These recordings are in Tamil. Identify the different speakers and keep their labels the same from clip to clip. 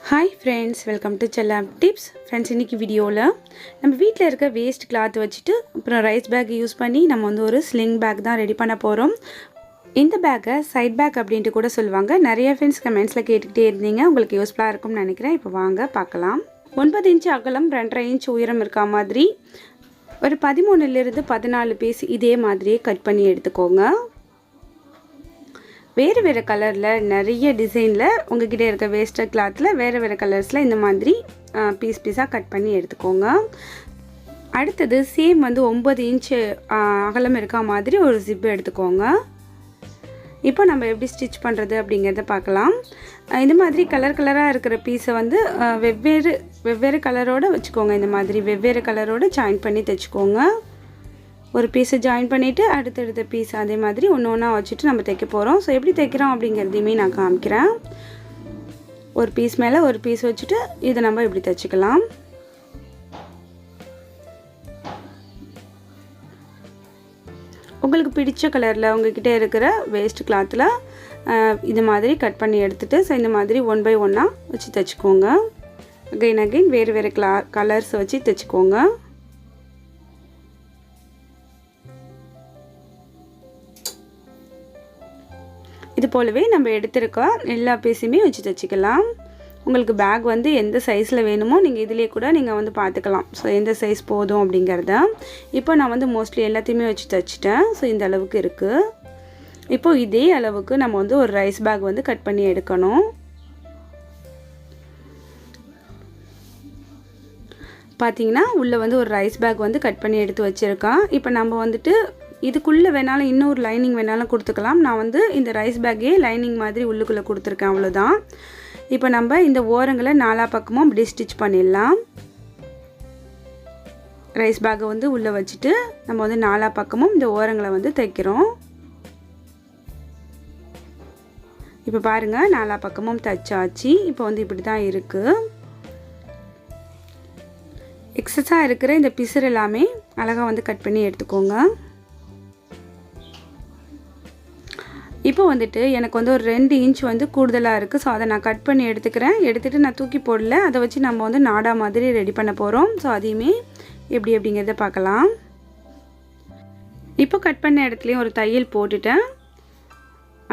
Speaker 1: Hi friends, welcome to Chellam tips. Friends, இன்னைக்கு வீடியோல நம்ம வீட்ல இருக்க வேஸ்ட் கிளாத் வச்சிட்டு அப்புறம் ரைஸ் பேக் யூஸ் பண்ணி நம்ம வந்து ஒரு ஸ்லிங் பேக் தான் ரெடி பண்ண போறோம். இந்த பேக்கை சைட் பேக் அப்படினு கூட சொல்வாங்க. நிறைய फ्रेंड्स கமெண்ட்ஸ்ல கேட்டுட்டே இருந்தீங்க. உங்களுக்கு யூஸ்ஃபுல்லா இருக்கும்னு நினைக்கிறேன். இப்போ வாங்க பார்க்கலாம். 9 இன்ச் அகலம் 2.5 இன்ச் உயரம் இருக்க மாதிரி ஒரு 13 ல இருந்து 14 பீஸ் இதே மாதிரியே கட் பண்ணி எடுத்துக்கோங்க. வேறு வேறு கலர்ல நிறைய டிசைன்ல உங்ககிட்ட இருக்க வேஸ்ட் கிளாத்ல வேறு வேறு கலர்ஸ்ல இந்த மாதிரி பீஸ் பீஸா கட் பண்ணி எடுத்துக்கோங்க. அடுத்து சேம் வந்து 9 இன்ச் அகலம் இருக்க மாதிரி ஒரு ஜிப் எடுத்துக்கோங்க. இப்போ நம்ம எப்படி ஸ்டிட்ச் பண்றது அப்படிங்கறத பார்க்கலாம். இந்த மாதிரி கலர் கலரா இருக்கிற பீஸை வந்து வெவ்வேறு கலரோட வச்சுக்கோங்க. இந்த மாதிரி வெவ்வேறு கலரோட ஜாயின் பண்ணி தைச்சுக்கோங்க. ஒரு பீஸை ஜாயின் பண்ணிவிட்டு அடுத்தடுத்த பீஸ் அதே மாதிரி ஒன்று வச்சுட்டு நம்ம தைக்க போகிறோம். ஸோ எப்படி தைக்கிறோம் அப்படிங்கிறதையுமே நான் காமிக்கிறேன். ஒரு பீஸ் மேலே ஒரு பீஸ் வச்சுட்டு இதை நம்ம இப்படி தைச்சிக்கலாம். உங்களுக்கு பிடிச்ச கலரில் உங்ககிட்ட இருக்கிற வேஸ்ட் கிளாத்தில் இது மாதிரி கட் பண்ணி எடுத்துகிட்டு ஸோ இந்த மாதிரி 1 by 1 வச்சு தைச்சிக்கோங்க. அகைன் வேறு வேறு கலர்ஸ் வச்சு தைச்சிக்கோங்க. இது போலவே நம்ம எடுத்துருக்க எல்லா பீஸுமே வச்சு தைச்சிக்கலாம். உங்களுக்கு பேக் வந்து எந்த சைஸில் வேணுமோ நீங்கள் இதிலே கூட நீங்கள் வந்து பார்த்துக்கலாம். ஸோ எந்த சைஸ் போதும் அப்படிங்கிறத. இப்போ நான் வந்து மோஸ்ட்லி எல்லாத்தையுமே வச்சு தைச்சிட்டேன். ஸோ இந்த அளவுக்கு இருக்குது. இப்போது இதே அளவுக்கு நம்ம வந்து ஒரு ரைஸ் பேக் வந்து கட் பண்ணி எடுக்கணும். பார்த்தீங்கன்னா உள்ளே வந்து ஒரு ரைஸ் பேக் வந்து கட் பண்ணி எடுத்து வச்சுருக்கேன். இப்போ நம்ம வந்துட்டு இதுக்குள்ளே வேணாலும் இன்னொரு லைனிங் வேணாலும் கொடுத்துக்கலாம். நான் வந்து இந்த ரைஸ் பேக்கே லைனிங் மாதிரி உள்ளுக்குள்ளே கொடுத்துருக்கேன். அவ்வளோதான். இப்போ நம்ம இந்த ஓரங்களை 4 பக்கமும் அப்படி ஸ்டிச் பண்ணிடலாம். ரைஸ் பேக்கை வந்து உள்ளே வச்சுட்டு நம்ம வந்து 4 பக்கமும் இந்த ஓரங்களை வந்து தைக்கிறோம். இப்போ பாருங்கள் 4 பக்கமும் தைச்சாச்சு. இப்போ வந்து இப்படி தான் இருக்குது. எக்ஸஸாக இருக்கிற இந்த பிசுறு எல்லாமே அழகாக வந்து கட் பண்ணி எடுத்துக்கோங்க. இப்போ வந்துட்டு எனக்கு வந்து ஒரு 2 இன்ச் வந்து கூடுதலாக இருக்குது. ஸோ அதை நான் கட் பண்ணி எடுத்துக்கிறேன். எடுத்துகிட்டு நான் தூக்கி போடல. அதை வச்சு நம்ம வந்து நாடா மாதிரி ரெடி பண்ண போகிறோம். ஸோ அதையுமே எப்படி அப்படிங்கிறத பார்க்கலாம். இப்போ கட் பண்ண இடத்துலையும் ஒரு தையல் போட்டுட்டேன்.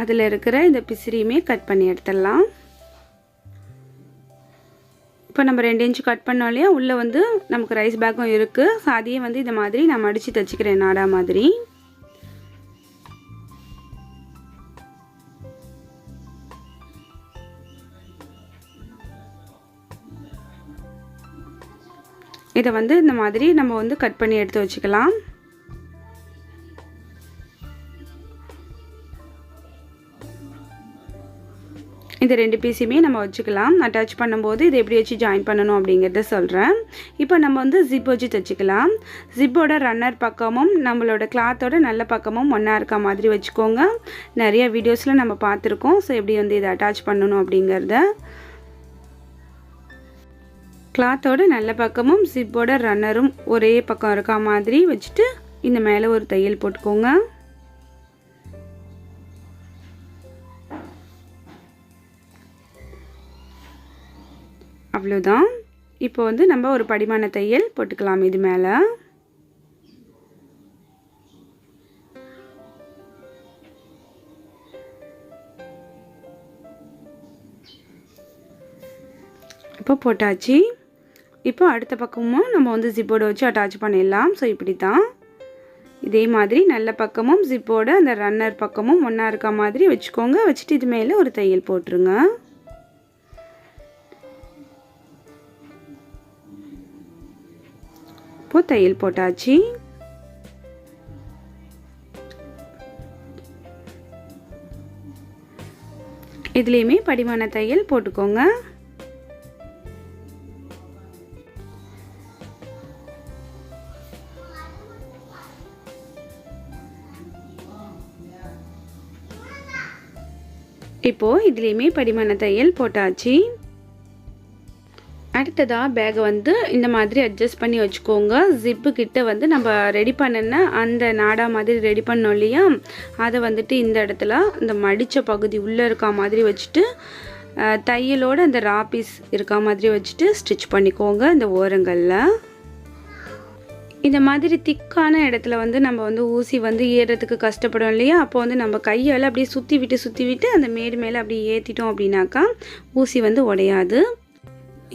Speaker 1: அதில் இருக்கிற இந்த பிசிறியுமே கட் பண்ணி எடுத்துடலாம். இப்போ நம்ம 2 இன்ச் கட் பண்ணோம் இல்லையா, உள்ளே வந்து நமக்கு ரைஸ் பேக்கும் இருக்குது. ஸோ அதையே வந்து இந்த மாதிரி நான் மடித்து தைச்சிக்கிறேன் நாடா மாதிரி. இதை வந்து இந்த மாதிரி நம்ம வந்து கட் பண்ணி எடுத்து வச்சுக்கலாம். இந்த 2 பீஸுமே நம்ம வச்சுக்கலாம். அட்டாச் பண்ணும்போது இதை எப்படி வச்சு ஜாயின் பண்ணணும் அப்படிங்கிறத சொல்கிறேன். இப்போ நம்ம வந்து ஜிப் வச்சு தைச்சிக்கலாம். ஜிப்போட ரன்னர் பக்கமும் நம்மளோட கிளாத்தோட நல்ல பக்கமும் ஒன்றா இருக்க மாதிரி வச்சுக்கோங்க. நிறைய வீடியோஸில் நம்ம பார்த்துருக்கோம். ஸோ எப்படி வந்து இதை அட்டாச் பண்ணணும் அப்படிங்கிறத. கிளாத்தோட நல்ல பக்கமும் ஜிப்போட ரன்னரும் ஒரே பக்கம் இருக்க மாதிரி வச்சுட்டு இந்த மேலே ஒரு தையல் போட்டுக்கோங்க. அவ்வளோதான். இப்போ வந்து நம்ம ஒரு படிமான தையல் போட்டுக்கலாம் இது மேலே. இப்போ போட்டாச்சு. இப்போ அடுத்த பக்கமும் நம்ம வந்து ஜிப்போட வச்சு அட்டாச் பண்ணிடலாம். ஸோ இப்படி தான் இதே மாதிரி நல்ல பக்கமும் ஜிப்போட அந்த ரன்னர் பக்கமும் ஒன்றா இருக்க மாதிரி வச்சுக்கோங்க. வச்சுட்டு இது மேலே ஒரு தையல் போட்டுருங்க. இப்போ தையல் போட்டாச்சு. இதுலேயுமே படிமான தையல் போட்டுக்கோங்க. இப்போது இதுலேயுமே படிமான தையல் போட்டாச்சு. அடுத்ததாக பேக்கை வந்து இந்த மாதிரி அட்ஜஸ்ட் பண்ணி வச்சுக்கோங்க. ஜிப்பு கிட்ட வந்து நம்ம ரெடி பண்ணின அந்த நாடா மாதிரி ரெடி பண்ணோம் இல்லையா, அதை வந்துட்டு இந்த இடத்துல இந்த மடித்த பகுதி உள்ளே இருக்க மாதிரி வச்சுட்டு தையலோடு அந்த ரா பீஸ் இருக்கா மாதிரி வச்சுட்டு ஸ்டிச் பண்ணிக்கோங்க இந்த ஓரங்களில். இந்த மாதிரி திக்கான இடத்துல வந்து நம்ம வந்து ஊசி வந்து ஏறுறதுக்கு கஷ்டப்படும் இல்லையா, அப்போ வந்து நம்ம கையால் அப்படியே சுற்றி விட்டு அந்த மேடு மேலே அப்படியே ஏற்றிட்டோம் அப்படின்னாக்கா ஊசி வந்து உடையாது.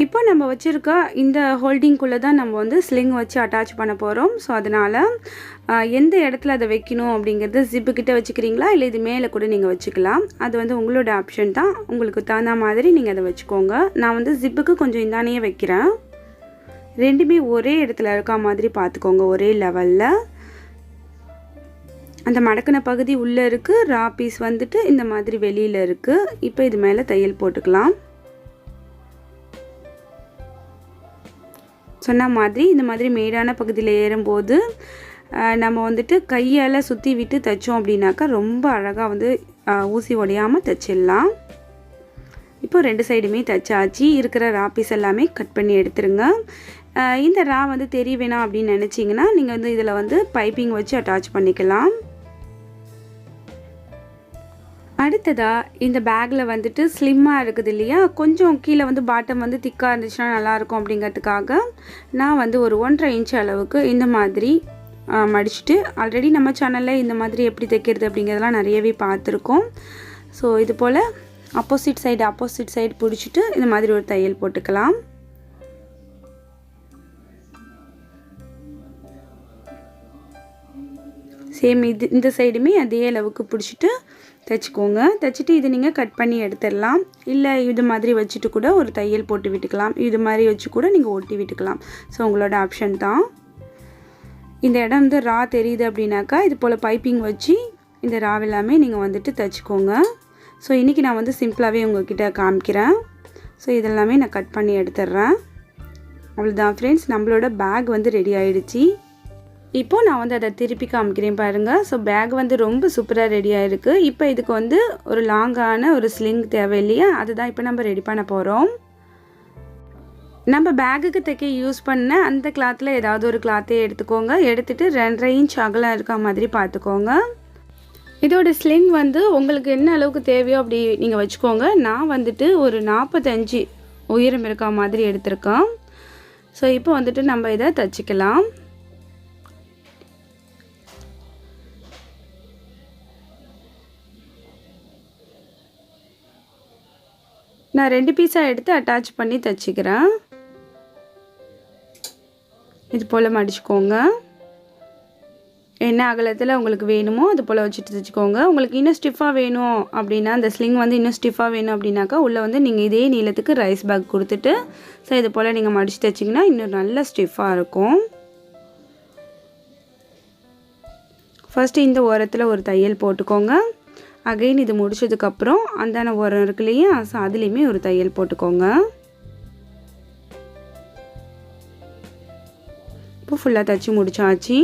Speaker 1: இப்போ நம்ம வச்சுருக்க இந்த ஹோல்டிங்குள்ளே தான் நம்ம வந்து ஸ்லிங் வச்சு அட்டாச் பண்ண போகிறோம். ஸோ அதனால் எந்த இடத்துல அதை வைக்கணும் அப்படிங்கிறது ஜிப்புக்கிட்ட வச்சுக்கிறீங்களா இல்லை இது மேலே கூட நீங்கள் வச்சுக்கலாம். அது வந்து உங்களோட ஆப்ஷன் தான், உங்களுக்கு தகுந்த மாதிரி நீங்கள் அதை வச்சுக்கோங்க. நான் வந்து ஜிப்புக்கு கொஞ்சம் இந்தானே வைக்கிறேன். ரெண்டுமே ஒரே இடத்துல இருக்க மாதிரி பார்த்துக்கோங்க, ஒரே லெவலில். அந்த மடக்கின பகுதி உள்ளே இருக்குது, ரா பீஸ் வந்துட்டு இந்த மாதிரி வெளியில் இருக்குது. இப்போ இது மேலே தையல் போட்டுக்கலாம். சொன்ன மாதிரி இந்த மாதிரி மேடான பகுதியில் ஏறும்போது நம்ம வந்துட்டு கையால் சுற்றி விட்டு தைச்சோம் அப்படின்னாக்கா ரொம்ப அழகாக வந்து ஊசி உடையாமல் தைச்சிடலாம். இப்போ 2 சைடுமே தைச்சாச்சு. இருக்கிற ரா பீஸ் எல்லாமே கட் பண்ணி எடுத்துருங்க. இந்த ரா வந்து தெரிய வேணாம் அப்படின்னு நினச்சிங்கன்னா நீங்கள் வந்து இதில் வந்து பைப்பிங் வச்சு அட்டாச் பண்ணிக்கலாம். அடுத்ததாக இந்த பேக்கில் வந்துட்டு ஸ்லிம்மாக இருக்குது இல்லையா, கொஞ்சம் கீழே வந்து பாட்டம் வந்து திக்காக இருந்துச்சுன்னா நல்லாயிருக்கும் அப்படிங்கிறதுக்காக நான் வந்து ஒரு 1.5 இன்ச் அளவுக்கு இந்த மாதிரி மடிச்சுட்டு, ஆல்ரெடி நம்ம சேனலில் இந்த மாதிரி எப்படி தைக்கிறது அப்படிங்கிறதெல்லாம் நிறையவே பார்த்துருக்கோம். ஸோ இது போல் ஆப்போசிட் சைடு பிடிச்சிட்டு இந்த மாதிரி ஒரு தையல் போட்டுக்கலாம். சேம் இந்த சைடுமே அதே அளவுக்கு பிடிச்சிட்டு தைச்சிக்கோங்க. தைச்சிட்டு இது நீங்கள் கட் பண்ணி எடுத்துடலாம். இல்லை இது மாதிரி வச்சுட்டு கூட ஒரு தையல் போட்டு விட்டுக்கலாம். இது மாதிரி வச்சு கூட நீங்கள் ஒட்டி விட்டுக்கலாம். ஸோ உங்களோட ஆப்ஷன் தான். இந்த இடம் வந்து ரா தெரியுது அப்படின்னாக்கா இது போல் பைப்பிங் வச்சு இந்த ரா எல்லாமே நீங்கள் வந்துட்டு தைச்சிக்கோங்க. ஸோ இன்றைக்கி நான் வந்து சிம்பிளாகவே உங்கள்கிட்ட காமிக்கிறேன். ஸோ இதெல்லாமே நான் கட் பண்ணி எடுத்துடுறேன். அவ்வளோதான் ஃப்ரெண்ட்ஸ், நம்மளோட பேக் வந்து ரெடி ஆகிடுச்சி. இப்போது நான் வந்து அதை திருப்பி காமிக்கிறேன் பாருங்கள். ஸோ பேக் வந்து ரொம்ப சூப்பராக ரெடி ஆகிருக்கு. இப்போ இதுக்கு வந்து ஒரு லாங்கான ஒரு ஸ்லிங் தேவை இல்லையா, அதுதான் இப்போ நம்ம ரெடி பண்ண போகிறோம். நம்ம பேக்குக்கு தைக்க யூஸ் பண்ண அந்த கிளாத்தில் ஏதாவது ஒரு கிளாத்தே எடுத்துக்கோங்க. எடுத்துகிட்டு 2.5 இன்ச் அகலம் இருக்க மாதிரி பார்த்துக்கோங்க. இதோட ஸ்லிங் வந்து உங்களுக்கு என்ன அளவுக்கு தேவையோ அப்படி நீங்கள் வச்சுக்கோங்க. நான் வந்துட்டு ஒரு 45 உயரம் இருக்க மாதிரி எடுத்திருக்கேன். ஸோ இப்போ வந்துட்டு நம்ம இதை தைச்சிக்கலாம். நான் 2 பீஸாக எடுத்து அட்டாச் பண்ணி தைச்சிக்கிறேன். இது போல் மடிச்சுக்கோங்க. என்ன அகலத்தில் உங்களுக்கு வேணுமோ அது போல் வச்சுட்டு தைச்சிக்கோங்க. உங்களுக்கு இன்னும் ஸ்டிஃபாக வேணும் அப்படின்னா, அந்த ஸ்லிங் வந்து இன்னும் ஸ்டிஃபாக வேணும் அப்படின்னாக்கா உள்ளே வந்து நீங்கள் இதே நீளத்துக்கு ரைஸ் பேக் கொடுத்துட்டு ஸோ இது போல் நீங்கள் மடித்து தைச்சிங்கன்னா இன்னும் நல்லா ஸ்டிஃபாக இருக்கும். ஃபஸ்ட்டு இந்த ஓரத்தில் ஒரு தையல் போட்டுக்கோங்க. அகைன் இது முடிச்சதுக்கப்புறம் அந்தான ஓரம் இருக்கு இல்லையா, ஸோ அதுலேயுமே ஒரு தையல் போட்டுக்கோங்க. இப்போ ஃபுல்லாக தைச்சி முடிச்சாச்சு.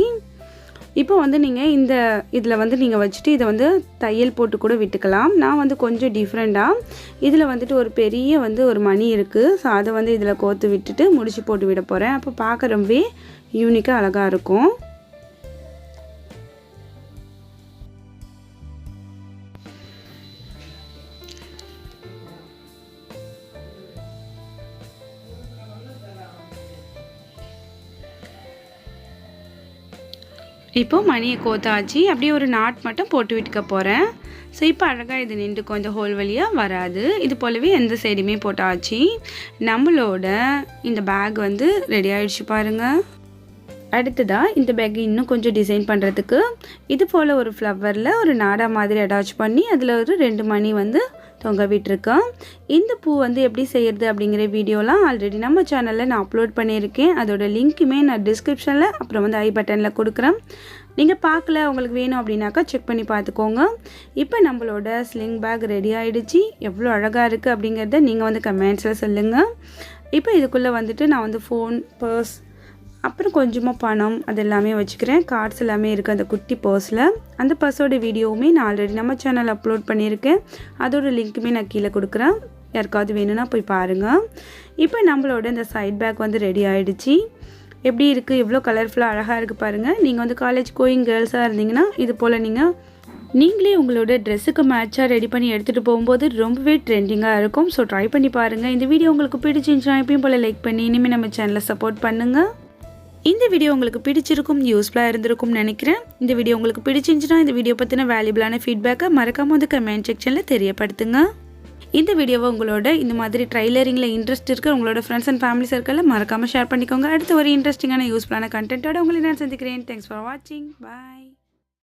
Speaker 1: இப்போ வந்து நீங்கள் இந்த இதில் வந்து நீங்கள் வச்சுட்டு இதை வந்து தையல் போட்டு கூட விட்டுக்கலாம். நான் வந்து கொஞ்சம் டிஃப்ரெண்ட்டாக இதில் வந்துட்டு ஒரு பெரிய வந்து ஒரு மணி இருக்குது. ஸோ அதை வந்து இதில் கோர்த்து விட்டுட்டு முடிச்சு போட்டு விட போகிறேன். அப்போ பார்க்க ரொம்பவே யூனிக்காக அழகாக இருக்கும். இப்போது மணியை கோத்தாச்சு. அப்படியே ஒரு நாட் மட்டும் போட்டு விட்டுக்க போகிறேன். ஸோ இப்போ அழகாக இது நின்றுக்கும், இந்த ஹோல் வழியாக வராது. இது போலவே எந்த சைடுமே போட்டாச்சு. நம்மளோட இந்த பேக் வந்து ரெடி ஆகிடுச்சு பாருங்கள். அடுத்ததாக இந்த பேக் இன்னும் கொஞ்சம் டிசைன் பண்ணுறதுக்கு இது போல் ஒரு ஃப்ளவரில் ஒரு நாடா மாதிரி அட்டாச் பண்ணி அதில் ஒரு 2 மணி வந்து தொங்க விட்டுருக்கேன். இந்த பூ வந்து எப்படி செய்கிறது அப்படிங்கிற வீடியோலாம் ஆல்ரெடி நம்ம சேனலில் நான் அப்லோட் பண்ணியிருக்கேன். அதோட லிங்க்குமே நான் டிஸ்கிரிப்ஷனில் அப்புறம் வந்து ஐ பட்டனில் கொடுக்குறேன். நீங்கள் பார்க்கல, உங்களுக்கு வேணும் அப்படின்னாக்கா செக் பண்ணி பார்த்துக்கோங்க. இப்போ நம்மளோட ஸ்லிங் பேக் ரெடி ஆகிடுச்சு. எவ்வளோ அழகாக இருக்குது அப்படிங்கிறத நீங்கள் வந்து கமெண்ட்ஸில் சொல்லுங்கள். இப்போ இதுக்குள்ளே வந்துட்டு நான் வந்து ஃபோன், பர்ஸ், அப்புறம் கொஞ்சமாக பணம் அது எல்லாமே வச்சுக்கிறேன். கார்ட்ஸ் எல்லாமே இருக்குது அந்த குட்டி பர்ஸில். அந்த பர்ஸோட வீடியோவுமே நான் ஆல்ரெடி நம்ம சேனல் அப்லோட் பண்ணியிருக்கேன். அதோட லிங்க்குமே நான் கீழே கொடுக்குறேன், யாருக்காவது வேணும்னா போய் பாருங்கள். இப்போ நம்மளோட இந்த சைட் பேக் வந்து ரெடி ஆகிடுச்சு. எப்படி இருக்குது, எவ்வளோ கலர்ஃபுல்லாக அழகாக இருக்குது பாருங்கள். நீங்கள் வந்து காலேஜ் கோயிங் கேர்ள்ஸாக இருந்தீங்கன்னா இது போல் நீங்கள் நீங்களே உங்களோட ட்ரெஸ்ஸுக்கு மேட்சாக ரெடி பண்ணி எடுத்துகிட்டு போகும்போது ரொம்பவே ட்ரெண்டிங்காக இருக்கும். ஸோ ட்ரை பண்ணி பாருங்கள். இந்த வீடியோ உங்களுக்கு பிடிச்சிருந்துச்சுன்னா எப்பயும் போல் லைக் பண்ணி இனிமேல் நம்ம சேனலை சப்போர்ட் பண்ணுங்கள். இந்த வீடியோ உங்களுக்கு பிடிச்சிருக்கும், யூஸ்ஃபுல்லாக இருந்திருக்கும்னு நினைக்கிறேன். இந்த வீடியோ உங்களுக்கு பிடிச்சிருந்துச்சுன்னா இந்த வீடியோ பற்றின வேல்யூபிளான ஃபீட்பேக்கை மறக்காமல் வந்து கமெண்ட் செக்ஷனில் தெரியப்படுத்துங்க. இந்த வீடியோவை உங்களோட இந்த மாதிரி ட்ரைலரிங்கில் இன்ட்ரெஸ்ட் இருக்கிற உங்களோட ஃப்ரெண்ட்ஸ் அண்ட் ஃபேமிலி சர்க்கிளில் மறக்காமல் ஷேர் பண்ணிக்கோங்க. அடுத்து ஒரு இன்ட்ரெஸ்டிங்கான யூஸ்ஃபுல்லான கண்டென்ட்டோட உங்களை நான் சந்திக்கிறேன். தேங்க்ஸ் ஃபார் வாட்சிங். பாய்.